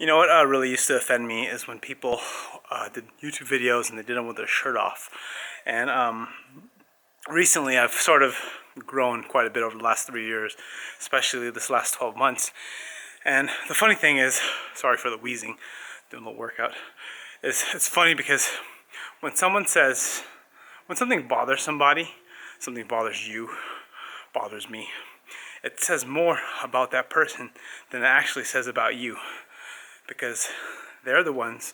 You know what really used to offend me is when people did YouTube videos and they did them with their shirt off. And recently I've sort of grown quite a bit over the last 3 years, especially this last 12 months. And the funny thing is, sorry for the wheezing, doing a little workout, it's funny because when someone says, when something bothers somebody, something bothers you, bothers me, it says more about that person than it actually says about you. Because they're the ones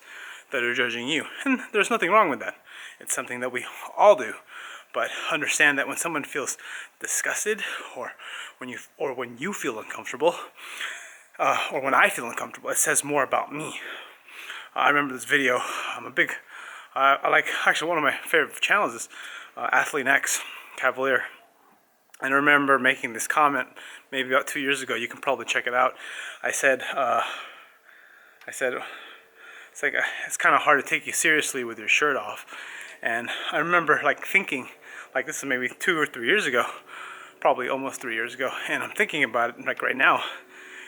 that are judging you. And there's nothing wrong with that. It's something that we all do. But understand that when someone feels disgusted, or when you feel uncomfortable, or when I feel uncomfortable, it says more about me. I remember this video. I'm a big, I like, actually one of my favorite channels is Athlete X Cavalier. And I remember making this comment maybe about 2 years ago. You can probably check it out. I said, it's like it's kind of hard to take you seriously with your shirt off. And I remember like thinking, like this is maybe 2 or 3 years ago, probably almost 3 years ago, and I'm thinking about it like right now.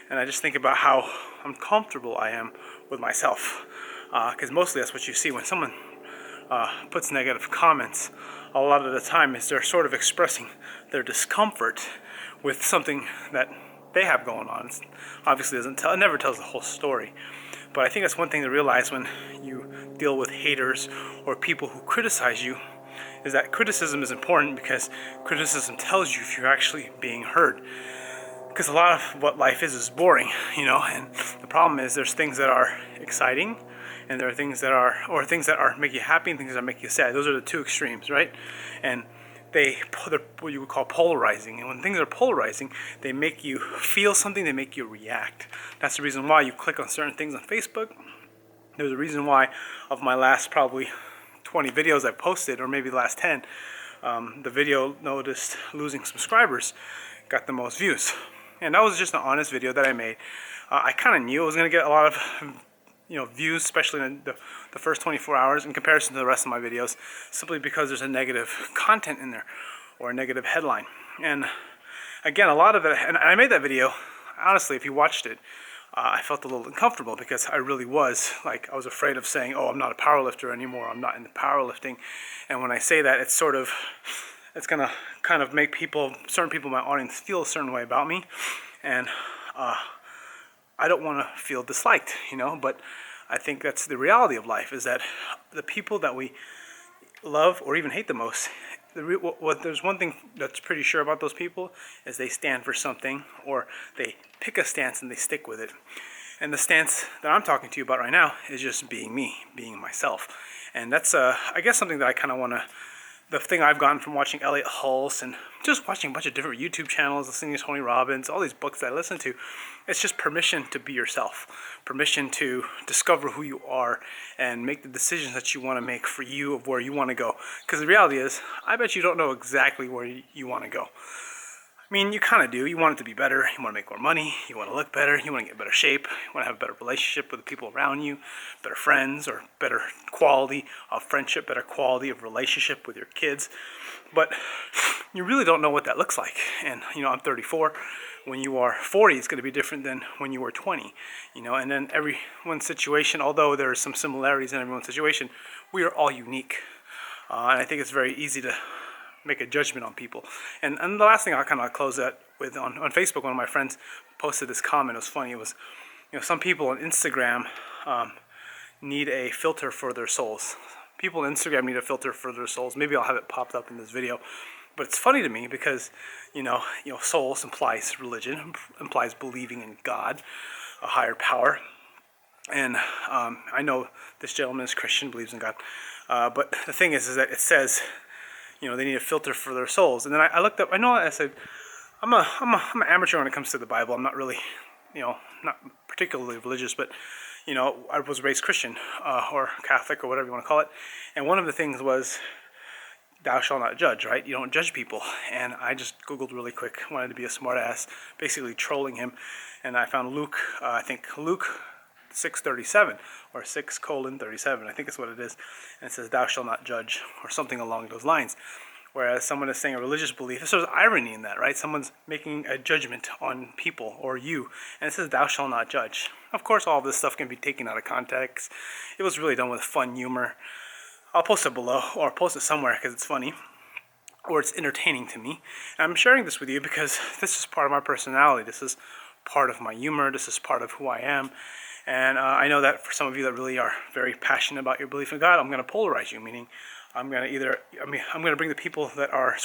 And I just think about how uncomfortable I am with myself. Because mostly that's what you see when someone puts negative comments. A lot of the time is they're sort of expressing their discomfort with something that they have going on. It's obviously it never tells the whole story. But I think that's one thing to realize when you deal with haters or people who criticize you, is that criticism is important because criticism tells you if you're actually being heard. Because a lot of what life is boring, you know, and the problem is there's things that are exciting and there are things that are make you happy and things that make you sad. Those are the two extremes, right? And they're what you would call polarizing. And when things are polarizing, they make you feel something, they make you react. That's the reason why you click on certain things on Facebook. There's a reason why of my last probably 20 videos I've posted, or maybe the last 10, the video noticed losing subscribers got the most views. And that was just an honest video that I made. I kind of knew it was going to get a lot of views, especially in the first 24 hours in comparison to the rest of my videos, simply because there's a negative content in there or a negative headline. And again, a lot of it, and I made that video, honestly, if you watched it, I felt a little uncomfortable because I really was, like, I was afraid of saying, oh, I'm not a powerlifter anymore, I'm not into powerlifting. And when I say that, it's going to kind of make certain people in my audience feel a certain way about me. And I don't want to feel disliked, but I think that's the reality of life, is that the people that we love or even hate the most, there's one thing that's pretty sure about those people, is they stand for something, or they pick a stance and they stick with it. And the stance that I'm talking to you about right now is just being me, being myself. And that's, I guess, something that I kind of want to, the thing I've gotten from watching Elliot Hulse and just watching a bunch of different YouTube channels, listening to Tony Robbins, all these books that I listen to, it's just permission to be yourself, permission to discover who you are and make the decisions that you want to make for you of where you want to go. Because the reality is, I bet you don't know exactly where you want to go. I mean, you kind of do. You want it to be better. You want to make more money. You want to look better. You want to get in better shape. You want to have a better relationship with the people around you, better friends, or better quality of friendship, better quality of relationship with your kids. But you really don't know what that looks like. And, I'm 34. When you are 40, it's going to be different than when you were 20. And then everyone's situation, although there are some similarities in everyone's situation, we are all unique. And I think it's very easy to make a judgment on people. And the last thing I'll kind of close that with, on Facebook, one of my friends posted this comment. It was funny. It was, some people on Instagram need a filter for their souls. People on Instagram need a filter for their souls. Maybe I'll have it popped up in this video. But it's funny to me because, souls implies religion, implies believing in God, a higher power. And I know this gentleman is Christian, believes in God. But the thing is that it says, they need a filter for their souls. And then I looked up, I said, I'm an amateur when it comes to the Bible. I'm not really, not particularly religious, but, I was raised Christian, or Catholic, or whatever you want to call it. And one of the things was, thou shalt not judge, right? You don't judge people. And I just Googled really quick, wanted to be a smart ass, basically trolling him. And I found Luke 6:37, or 6:37, I think is what it is. And it says, thou shalt not judge, or something along those lines. Whereas someone is saying a religious belief, there's irony in that, right? Someone's making a judgment on people or you, and it says, thou shalt not judge. Of course, all of this stuff can be taken out of context. It was really done with fun humor. I'll post it below, or post it somewhere because it's funny, or it's entertaining to me. And I'm sharing this with you because this is part of my personality. This is part of my humor. This is part of who I am. And I know that for some of you that really are very passionate about your belief in God, I'm going to polarize you, meaning I'm going to bring the people that are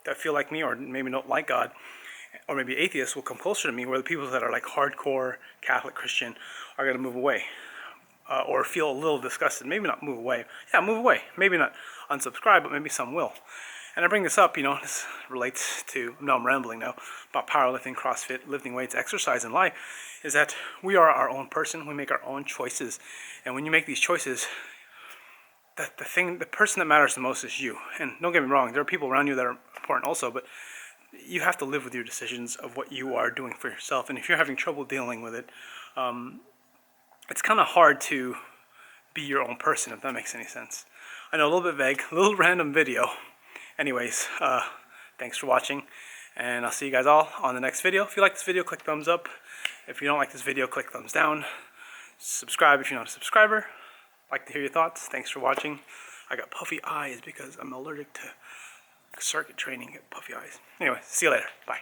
that feel like me or maybe don't like God, or maybe atheists will come closer to me, where the people that are like hardcore Catholic Christian are going to move away. Or feel a little disgusted. Maybe not move away. Yeah, move away. Maybe not unsubscribe, but maybe some will. And I bring this up, this relates to, no, I'm rambling now, about powerlifting, CrossFit, lifting weights, exercise in life, is that we are our own person. We make our own choices. And when you make these choices, the person that matters the most is you. And don't get me wrong, there are people around you that are important also, but you have to live with your decisions of what you are doing for yourself. And if you're having trouble dealing with it, it's kind of hard to be your own person, if that makes any sense. I know, a little bit vague, a little random video. Anyways, thanks for watching, and I'll see you guys all on the next video. If you like this video, click thumbs up. If you don't like this video, click thumbs down. Subscribe if you're not a subscriber. Like to hear your thoughts. Thanks for watching. I got puffy eyes because I'm allergic to circuit training. Get puffy eyes. Anyway, see you later. Bye.